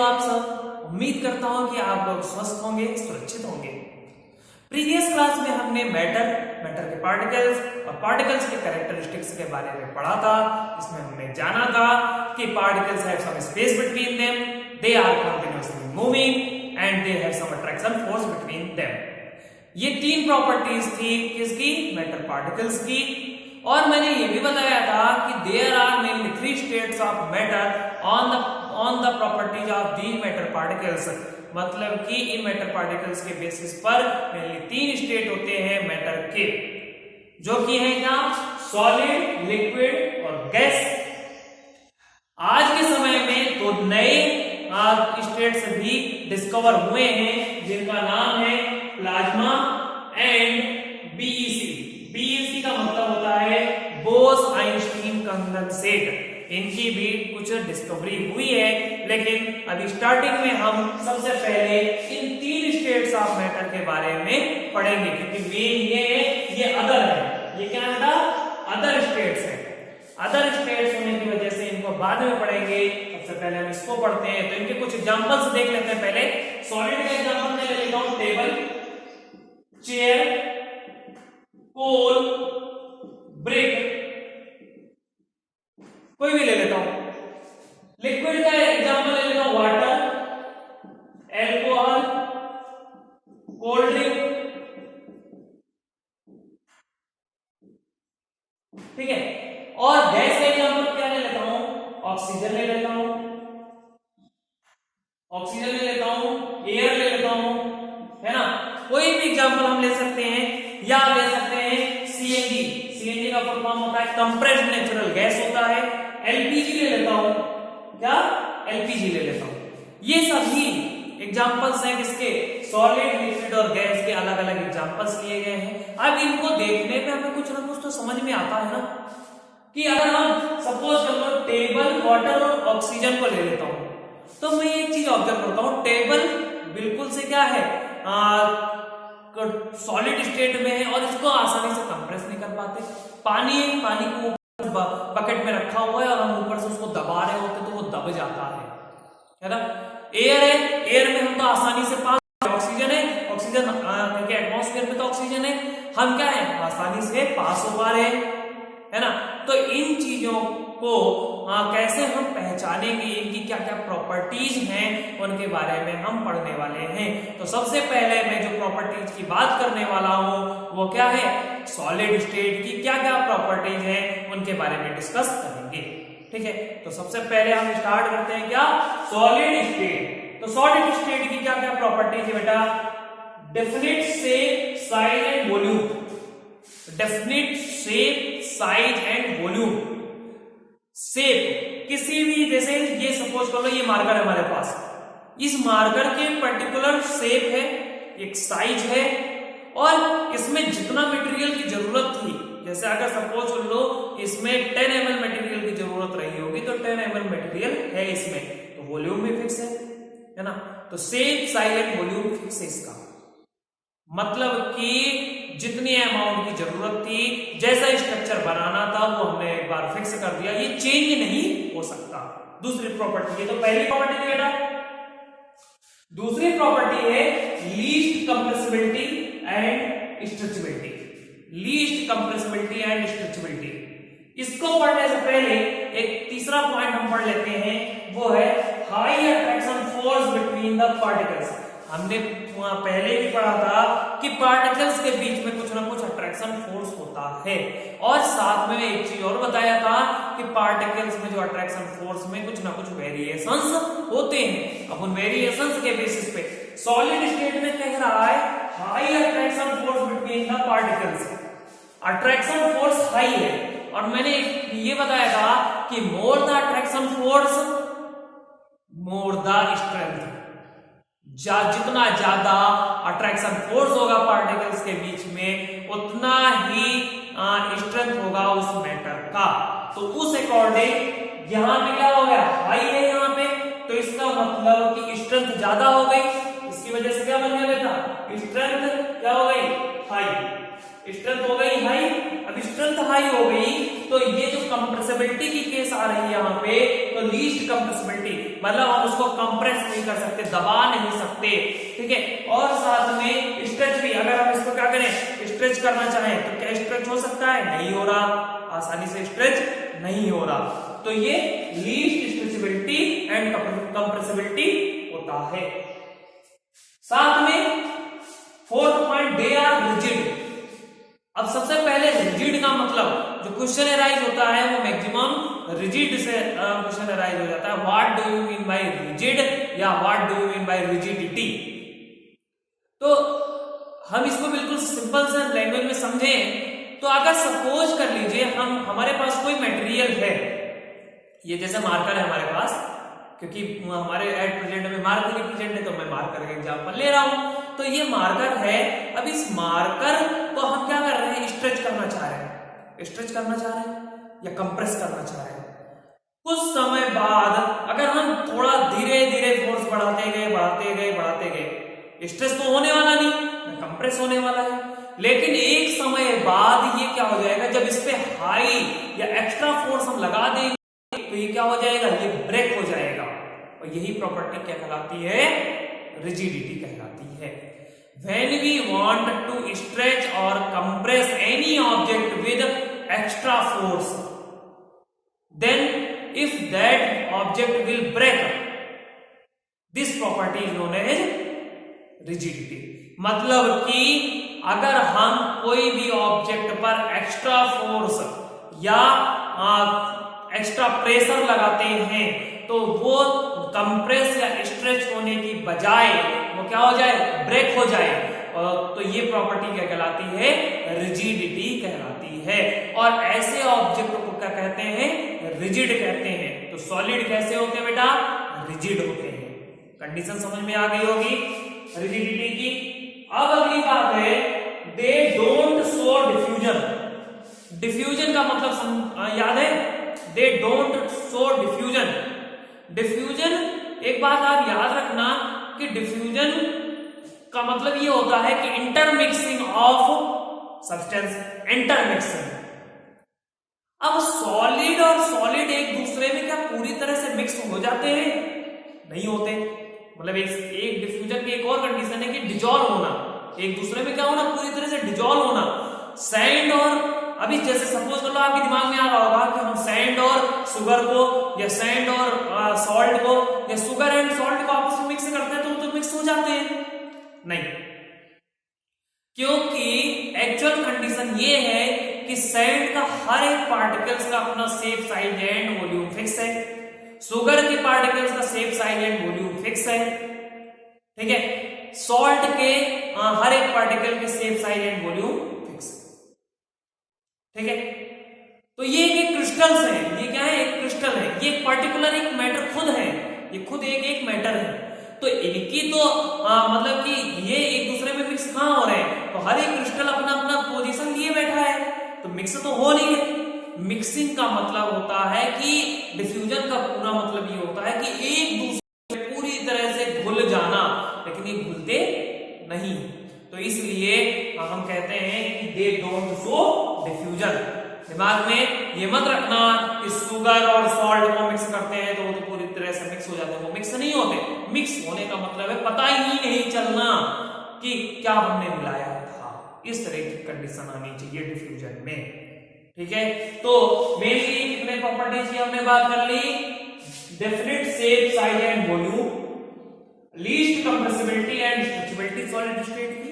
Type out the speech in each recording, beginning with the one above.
आप सब? उम्मीद करता हूं कि आप लोग स्वस्थ होंगे, सुरक्षित होंगे। प्रीवियस क्लास में हमने मैटर के पार्टिकल्स और पार्टिकल्स के कैरेक्टरिस्टिक्स के बारे में पढ़ा था। इसमें हमने जाना था कि particles have some space between them, they are continuously moving and they have some attraction force between them. ये तीन प्रॉपर्टीज थी किसकी? मैटर पार्टिकल्स की। और मैंने ये भी बताया था कि there are mainly 3 states of matter on the properties of the matter particles. मतलब कि इन मैटर पार्टिकल्स के बेसिस पर मेनली 3 स्टेट होते हैं मैटर के, जो कि है क्या? सॉलिड, लिक्विड और गैस। आज के समय में तो नए स्टेट्स भी डिस्कवर हुए हैं जिनका नाम है प्लाज्मा एंड बीईसी। बीईसी का मतलब होता है बोस आइंस्टीन कंडेंसेट। इनकी भी कुछ डिस्कवरी हुई है, लेकिन अभी स्टार्टिंग में हम सबसे पहले इन 3 स्टेट्स ऑफ मैटर के बारे में पढ़ेंगे, क्योंकि मेन ये अदर है। ये क्या है? अदर स्टेट्स है। अदर स्टेट्स होने की वजह से इनको बाद में पढ़ेंगे। सबसे पहले हम इसको पढ़ते हैं, तो इनके कुछ एग्जांपल्स देख लेते हैं। पहले सॉलिड का एग्जांपल मैं ले लेता हूं, टेबल, चेयर, कोल, ब्रिक, कोई भी ले लेता हूं। लिक्विड का एग्जांपल ले लेता हूं, वाटर, एल्कोहल, कोल्ड ड्रिंक, ठीक है। और गैस का एग्जांपल क्या ले लेता हूं? ऑक्सीजन ले लेता हूं, ऑक्सीजन ले लेता हूं, एयर ले लेता हूं, है ना। कोई भी एग्जांपल हम ले सकते हैं, या ले सकते हैं सीएनजी। सीएनजी का फुल फॉर्म होता है कंप्रेस्ड नेचुरल गैस होता है। एलपीजी ले लेता हूं, क्या? एलपीजी ले लेता हूं। ये सभी एग्जांपल्स हैं किसके? सॉलिड, लिक्विड और गैस के अलग अलग एग्जांपल्स लिए गए हैं। अब इनको देखने में हमें कुछ ना कुछ तो समझ में आता है ना, कि अगर हम सपोज कर लो टेबल, वाटर और ऑक्सीजन को ले लेता हूं, तो मैं एक चीज ऑब्जर्व करता हूं, टेबल बिल्कुल से क्या है? सॉलिड स्टेट में है और इसको आसानी से कंप्रेस नहीं कर पाते। पानी को बकेट में रखा हुआ है और हम ऊपर से उसको दबा रहे होते तो वो दब जाता है ना। एयर है, एयर में हम तो आसानी से पास। ऑक्सीजन है, ऑक्सीजन क्योंकि एटमॉस्फेयर में तो ऑक्सीजन है, हम क्या है? आसानी से पास हो पा रहे हैं, है ना। तो इन चीजों को कैसे हम पहचानेंगे, इनकी क्या क्या प्रॉपर्टीज हैं, उनके बारे में हम पढ़ने वाले हैं। तो सबसे पहले मैं जो प्रॉपर्टीज की बात करने वाला हूं वो क्या है? सॉलिड स्टेट की क्या क्या प्रॉपर्टीज हैं उनके बारे में डिस्कस करेंगे, ठीक है। तो सबसे पहले हम स्टार्ट करते हैं क्या? Solid state. तो सॉलिड स्टेट की क्या क्या प्रॉपर्टीज है बेटा? Definite shape, size and volume. Definite shape, size and volume. Shape किसी भी, जैसे ये सपोज कर लो ये मार्कर है हमारे पास, इस मार्कर के पर्टिकुलर शेप है, एक साइज है, और इसमें जितना मटेरियल की जरूरत थी, जैसे अगर सपोज कर लो इसमें 10 ml मटेरियल की जरूरत रही होगी तो 10 ml मटेरियल है इसमें, तो वॉल्यूम भी फिक्स है ना। तो shape, size and volume fix है इसका मतलब कि जितनी अमाउंट की जरूरत थी, जैसा स्ट्रक्चर बनाना था वो हमने एक बार फिक्स कर दिया, ये चेंज नहीं हो सकता। दूसरी प्रॉपर्टी है, तो पहली प्रॉपर्टी है बेटा। दूसरी प्रॉपर्टी है least compressibility and stretchability. Least compressibility and stretchability, इसको पढ़ने से पहले एक तीसरा पॉइंट हम पढ़ लेते हैं, वो है high attraction force between the particles. हमने पहले भी पढ़ा था कि पार्टिकल्स के बीच में कुछ ना कुछ अट्रैक्शन फोर्स होता है, और साथ में एक चीज और बताया था कि पार्टिकल्स में जो अट्रैक्शन फोर्स में कुछ ना कुछ वेरिएशंस होते हैं। अब उन वेरिएशंस के बेसिस पे सॉलिड स्टेट में कह रहा है high attraction force between the particles. Attraction force high है, और मैंने ये बताया था कि more the attraction force more the strength. जितना ज्यादा अट्रैक्शन फोर्स होगा पार्टिकल्स के बीच में, उतना ही स्ट्रेंथ होगा उस मैटर का। तो उस अकॉर्डिंग यहाँ पे क्या हो गया? हाई है यहाँ पे, तो इसका मतलब कि स्ट्रेंथ ज्यादा हो गई। इसकी वजह से क्या बन गया बेटा? स्ट्रेंथ क्या हो गई? हाई। स्ट्रेंथ हो गई हाई। अब स्ट्रेंथ हाई हो गई तो ये जो कंप्रेसिबिलिटी की केस आ रही है यहाँ पे, तो लीस्ट कंप्रेसिबिलिटी मतलब हम उसको कंप्रेस नहीं कर सकते, दबा नहीं सकते, ठीक है। और साथ में स्ट्रेच भी, अगर हम इसको क्या करें, स्ट्रेच करना चाहें तो क्या स्ट्रेच हो सकता है? नहीं हो रहा, आसानी से स्ट्रेच नहीं हो रहा। तो ये लीस्ट स्ट्रेचेबिलिटी एंड कंप्रेसिबिलिटी होता है। साथ में fourth point, they are rigid. अब सबसे पहले रिजिड का मतलब जो क्वेश्चन अराइज होता है वो मैक्सिमम रिजिड से क्वेश्चन अराइज हो जाता है। What do you mean by rigid या what do you mean by rigidity. तो हम इसको बिल्कुल सिंपल से लैंग्वेज में समझें तो अगर सपोज कर लीजिए हमारे पास कोई मटेरियल है, ये जैसे मार्कर है हमारे पास, क्योंकि हमारे एट प्रेजेंट में मार्कर प्रेजेंट है तो मैं मार्कर का एग्जांपल ले रहा हूं। तो ये मार्कर है, अब इस मार्कर को हम क्या कर रहे हैं, स्ट्रेच करना चाह रहे हैं, स्ट्रेच करना चाह रहे हैं या कंप्रेस करना चाह रहे हैं। कुछ समय बाद अगर हम थोड़ा धीरे धीरे फोर्स बढ़ाते गए, स्ट्रेच तो होने वाला नहीं, कंप्रेस होने वाला है। लेकिन एक समय बाद ये क्या हो जाएगा, जब इस पे हाई या एक्स्ट्रा फोर्स हम लगा देंगे तो ये क्या हो जाएगा, ये ब्रेक हो जाएगा। और यही प्रॉपर्टी क्या कहलाती है, रिजिडिटी कहलाती है। When we want to stretch or compress any object with extra force, then if that object will break, this property is known as rigidity। मतलब कि अगर हम कोई भी ऑब्जेक्ट पर एक्स्ट्रा फोर्स या एक्स्ट्रा प्रेशर लगाते हैं तो वो कंप्रेस या स्ट्रेच होने की बजाय वो क्या हो जाए, ब्रेक हो जाए। तो ये प्रॉपर्टी क्या कहलाती है, रिजिडिटी कहलाती है। और ऐसे ऑब्जेक्ट को क्या कहते हैं, रिजिड कहते हैं। तो सॉलिड कैसे होते हैं बेटा, रिजिड होते हैं। कंडीशन समझ में आ गई होगी रिजिडिटी की। अब अगली बात है, they don't show diffusion. Diffusion का मतलब याद है, they don't show diffusion. Diffusion, एक बात आप याद रखना कि डिफ्यूजन का मतलब ये होता है कि इंटरमिक्सिंग ऑफ सब्सटेंस, इंटरमिक्सिंग। अब सॉलिड और सॉलिड एक दूसरे में क्या पूरी तरह से मिक्स हो जाते हैं, नहीं होते। मतलब एक डिफ्यूजन की एक और कंडीशन है कि डिजॉल्व होना, एक दूसरे में क्या होना, पूरी तरह से डिजॉल्व होना। सैंड और अभी जैसे सपोज कर लो आपके दिमाग में आ रहा होगा कि हम सैंड और शुगर को या सैंड और सॉल्ट को या शुगर एंड सॉल्ट को आपस में मिक्स करते हैं तो वो तो मिक्स हो जाते हैं, नहीं। क्योंकि एक्चुअल कंडीशन ये है कि सैंड का हर एक पार्टिकल्स का अपना shape, size and volume fix है। शुगर के पार्टिकल्स का shape, size and volume fix है, ठीक है। सॉल्ट के हर एक पार्टिकल के shape, size and volume fix, ठीक है। तो ये एक क्रिस्टल्स है, ये क्या है, एक क्रिस्टल है, ये पर्टिकुलर एक मैटर खुद है, ये खुद एक मैटर है। तो इनकी तो मतलब कि ये एक दूसरे में मिक्स कहां हो रहे हैं, तो हर एक क्रिस्टल अपना अपना पोजीशन लिए बैठा है, तो मिक्स तो हो नहीं है। मिक्सिंग का मतलब होता है कि डिफ्यूजन का पूरा मतलब ये होता है कि एक दूसरे में पूरी तरह से घुल जाना, लेकिन ये घुलते नहीं। तो इसलिए हम कहते हैं कि दे डोंट शो डिफ्यूजन। दिमाग में ये मत रखना कि शुगर और सॉल्ट को मिक्स करते हैं तो वो तो पूरी तरह से मिक्स हो जाते हैं, वो मिक्स नहीं होते। मिक्स होने का मतलब है पता ही नहीं चलना कि क्या हमने मिलाया था। इस तरह की कंडीशन आनी चाहिए डिफ्यूजन में, ठीक है। तो मेनली कितने प्रॉपर्टीज की हमने बात कर ली, definite shape, size and volume, least compressibility and stretchability solid state की,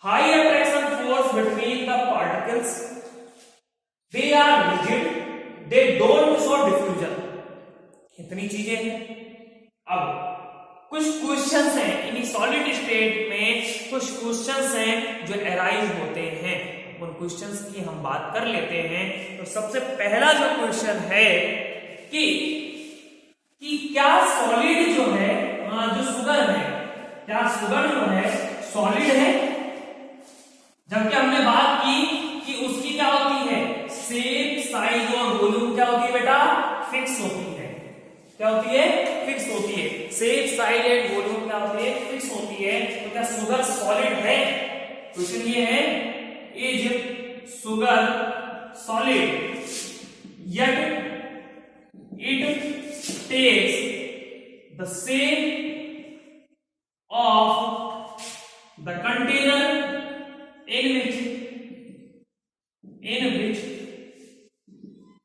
high attraction force between the particles, they are rigid, they don't show diffusion। इतनी चीजें हैं। अब कुछ क्वेश्चंस हैं इन सॉलिड स्टेट में, कुछ क्वेश्चंस हैं जो अराइज होते हैं, उन क्वेश्चंस की हम बात कर लेते हैं। तो सबसे पहला जो क्वेश्चन है कि क्या सॉलिड जो है, जो शुगर है, क्या शुगर जो है सॉलिड है? जबकि हमने बात की कि उसकी क्या होती है, शेप, साइज और वॉल्यूम क्या होती है बेटा, फिक्स होती है। क्या होती है, फिक्स होती है। शेप, साइज एंड वॉल्यूम क्या होती है, फिक्स होती है। तो क्या शुगर सॉलिड है? क्वेश्चन ये है, is sugar solid? yet it takes the shape of the container in which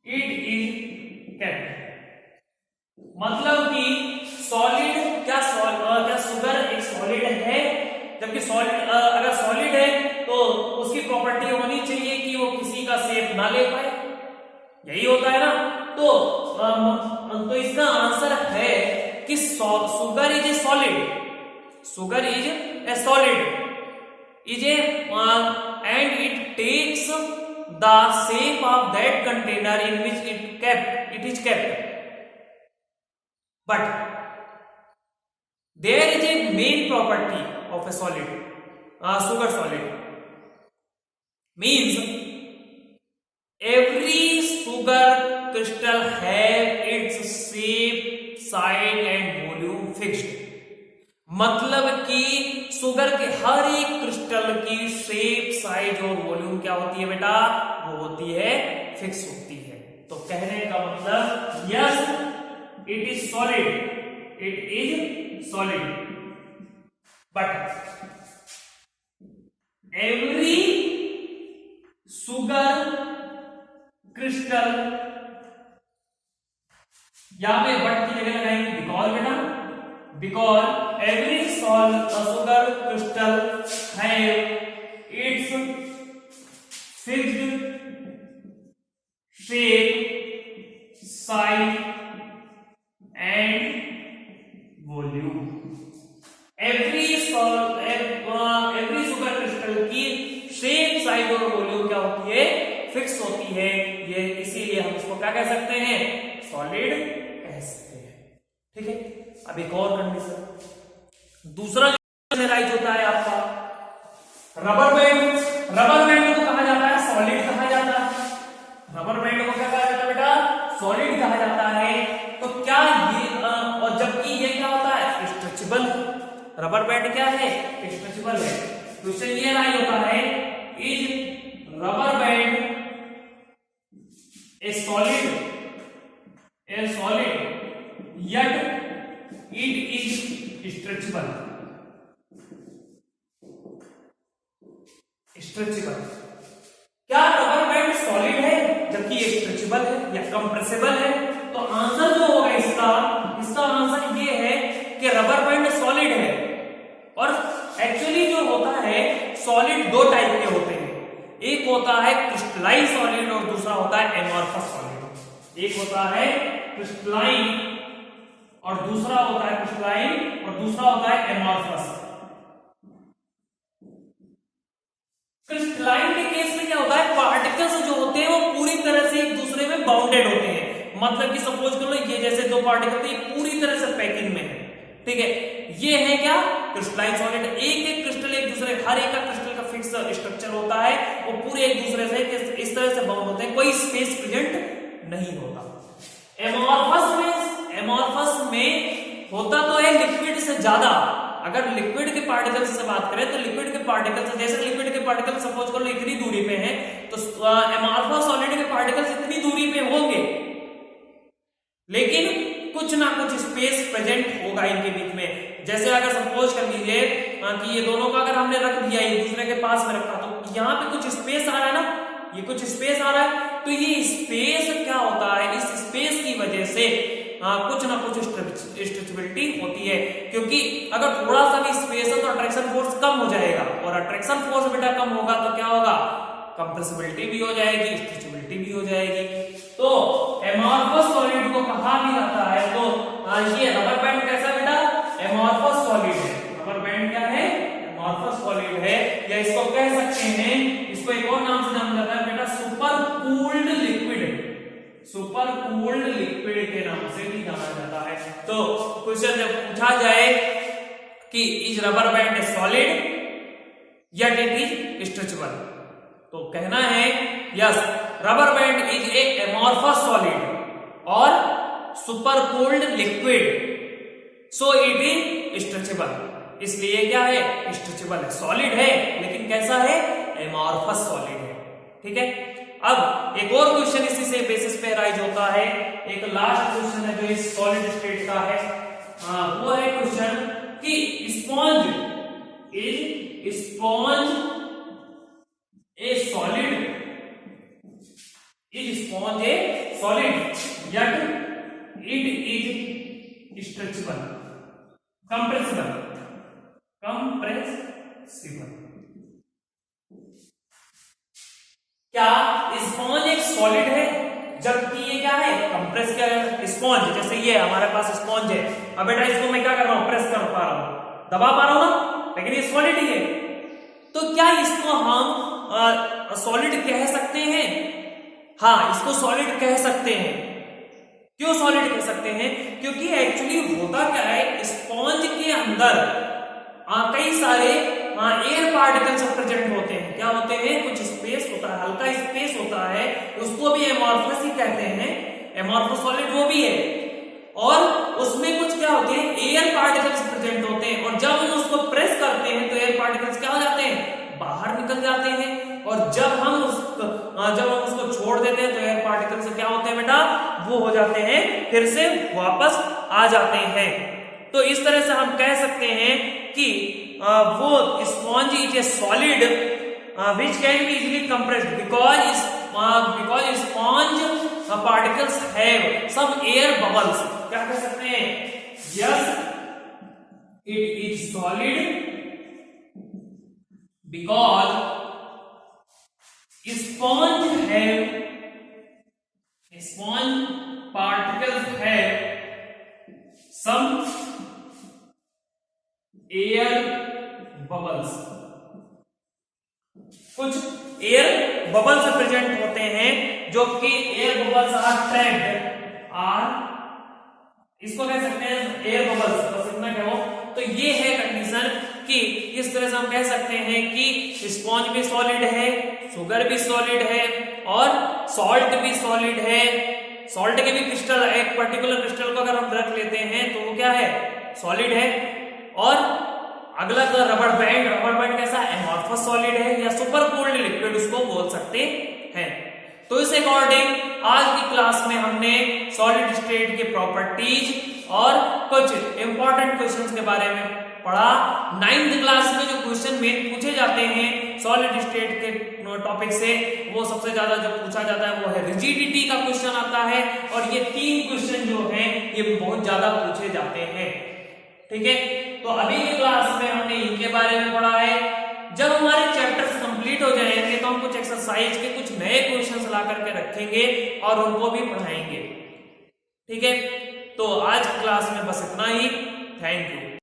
it is kept। मतलब कि सॉलिड क्या शुगर एक सॉलिड है, जबकि सॉलिड अगर सॉलिड है तो उसकी प्रॉपर्टी होनी चाहिए कि वो किसी का शेप ना ले पाए, यही होता है ना। तो इसका आंसर है कि sugar is a solid, sugar is a solid is a and it takes the shape of that container in which it is kept, but there is a main property of a solid, sugar solid, means every sugar crystal have its shape, size and volume fixed। मतलब कि sugar के हर एक crystal की shape, size और volume क्या होती है बेटा, वो होती है फिक्स होती है। तो कहने का मतलब yes it is solid, it is solid, but every sugar crystal, यहां पे बट की जगह लगाएंगे बिकॉज बेटा, because every sugar crystal have its fixed shape, size and volume। every sugar crystal की शेप, साइज और वॉल्यूम क्या होती है, फिक्स होती है। ये इसीलिए हम इसको क्या कह सकते हैं, सॉलिड कह सकते हैं। ठीक है, अब एक और कंडीशन, दूसरा जनरलाइज होता है आपका रबर बैंड। रबर बैंड को कहा जाता है सॉलिड कहा जाता है, रबर बैंड को क्या कहा जाता है बेटा, सॉलिड कहा जाता है। तो क्या ये और जबकि ये क्या होता है, स्ट्रेचेबल। रबर बैंड क्या है, स्ट्रेचेबल है। क्वेश्चन ये राइट होता है, is rubber band A solid yet it is stretchable। Stretchable, क्या रबर बैंड सॉलिड है जबकि ये स्ट्रेचेबल है या कंप्रेसिबल है? तो आंसर जो होगा इसका आंसर ये है कि रबर बैंड सॉलिड है। और एक्चुअली जो होता है सॉलिड दो टाइप के होते हैं, एक होता है क्रिस्टलाइन सॉलिड और दूसरा होता है एमॉर्फस सॉलिड। एक होता है क्रिस्टलाइन और दूसरा होता है एमॉर्फस। क्रिस्टलाइन के केस में क्या होता है, पार्टिकल्स जो होते हैं वो पूरी तरह से एक दूसरे में बाउंडेड होते हैं। मतलब कि सपोज कर लो ये जैसे दो पार्टिकल थे पूरी तरह से पैकिंग में है, ठीक है। ये है क्या, क्रिस्टलाइन सॉलिड। एक क्रिस्टल एक दूसरे, हर एक का क्रिस्टल का फिक्स स्ट्रक्चर होता है, वो पूरे एक दूसरे से इस तरह से बाउंड होते हैं, कोई स्पेस प्रेजेंट नहीं होता। एमॉर्फस में होता तो है लिक्विड से ज्यादा। अगर लिक्विड के पार्टिकल से बात करें तो लिक्विड के पार्टिकल से, जैसे लिक्विड के पार्टिकल सपोज कर लो इतनी दूरी पे हैं, तो एमॉर्फस सॉलिड के पार्टिकल्स इतनी दूरी पे होंगे, लेकिन कुछ ना कुछ स्पेस प्रेजेंट होगा इनके बीच में। जैसे अगर सपोज कर लीजिए कि ये दोनों का अगर हमने रख दिया एक दूसरे के पास में रखा, तो यहाँ पे कुछ स्पेस आ रहा है ना, ये कुछ स्पेस आ रहा है, तो ये स्पेस क्या होता है, इस स्पेस की वजह से कुछ ना कुछ स्ट्रेचेबिलिटी होती है। क्योंकि अगर थोड़ा सा भी स्पेस है तो अट्रैक्शन फोर्स कम हो जाएगा, और अट्रैक्शन फोर्स बेटा कम होगा तो क्या होगा, कंप्रेसिबिलिटी भी हो जाएगी, स्ट्रेचेबिलिटी भी हो जाएगी। तो एमॉर्फस सॉलिड को कहा भी जाता है, तो ये रबर बैंड कैसा बेटा, एमॉर्फस सॉलिड है। रबर बैंड क्या है, एमॉर्फस सॉलिड है, या इसको कह सकते हैं, इसको एक और नाम से जाना जाता है बेटा, super cooled liquid. Super cooled liquid के नाम से भी जाना जाता है। तो क्वेश्चन जब पूछा जाए कि is rubber band solid yet it is stretchable, तो कहना है yes rubber band is a amorphous solid और super cooled liquid, so it is stretchable. इसलिए क्या है, स्ट्रेचेबल है, सॉलिड है लेकिन कैसा है, एमॉर्फस सॉलिड है। ठीक है, अब एक और क्वेश्चन इसी से बेसिस पे राइज होता है, एक लास्ट क्वेश्चन है जो इस सॉलिड स्टेट का है। वो है क्वेश्चन कि sponge A solid yet it is stretchable, compressible। क्या स्पॉन्ज एक सॉलिड है जबकि ये क्या है, कंप्रेस क्या है। स्पॉन्ज जैसे ये हमारे पास स्पॉन्ज है, अब बेटा इसको मैं क्या कर रहा हूं, प्रेस कर पा रहा हूं, दबा पा रहा हूं ना, लेकिन ये सॉलिड ही है। तो क्या इसको हम सॉलिड कह सकते हैं? हाँ, इसको सॉलिड कह सकते हैं। क्यों सॉलिड कह सकते हैं? क्योंकि एक्चुअली होता क्या है, स्पॉन्ज के अंदर कई सारे एयर पार्टिकल्स प्रेजेंट होते हैं। क्या होते हैं? कुछ स्पेस होता है, हल्का स्पेस होता है, उसको भी एमॉर्फस ही कहते हैं, एमॉर्फस सॉलिड वो भी है। और उसमें कुछ क्या होते हैं, एयर पार्टिकल्स प्रेजेंट होते हैं, और जब हम उसको प्रेस करते हैं तो एयर पार्टिकल्स क्या हो जाते हैं, बाहर निकल जाते हैं। और जब हम उसको छोड़ देते हैं तो एयर पार्टिकल्स क्या होते हैं बेटा, वो हो जाते हैं, फिर से वापस आ जाते हैं। तो इस तरह से हम कह सकते हैं कि वो sponge is a solid which can be easily compressed because sponge particles have some air bubbles। क्या कह सकते हैं? Yes, it is solid because sponge particles have some air bubbles। कुछ एयर बबल्स प्रेजेंट होते हैं जो कि एयर बबल्स आर ट्रैप्ड, इसको कह सकते हैं एयर बबल्स, बस इतना कहो। तो ये है कंडीशन कि इस तरह से हम कह सकते हैं कि स्पॉन्ज भी सॉलिड है, शुगर भी सॉलिड है, और सॉल्ट भी सॉलिड है। सॉल्ट के भी क्रिस्टल, एक पर्टिकुलर क्रिस्टल को अगर हम रख लेते हैं तो वो क्या है, सॉलिड है। और अगला तो रबर बैंड कैसा, एमॉर्फस सॉलिड है या सुपर कूल्ड लिक्विड उसको बोल सकते हैं। तो इस अकॉर्डिंग आज की क्लास में हमने सॉलिड स्टेट के प्रॉपर्टीज और कुछ इंपॉर्टेंट क्वेश्चंस के बारे में पढ़ा। 9th क्लास में जो क्वेश्चन मेन पूछे जाते हैं सॉलिड स्टेट के टॉपिक से, वो सबसे ज्यादा जो पूछा जाता है वो है रिजिडिटी का क्वेश्चन आता है, और ये 3 क्वेश्चन जो हैं ये बहुत ज्यादा पूछे जाते हैं। ठीक है, तो अभी की क्लास में हमने इनके बारे में पढ़ा है। जब हमारे चैप्टर्स कंप्लीट हो जाएंगे तो हम कुछ एक्सरसाइज के कुछ नए क्वेश्चंस ला करके रखेंगे और उनको भी पढ़ाएंगे। ठीक है, तो आज की क्लास में बस इतना ही। Thank you.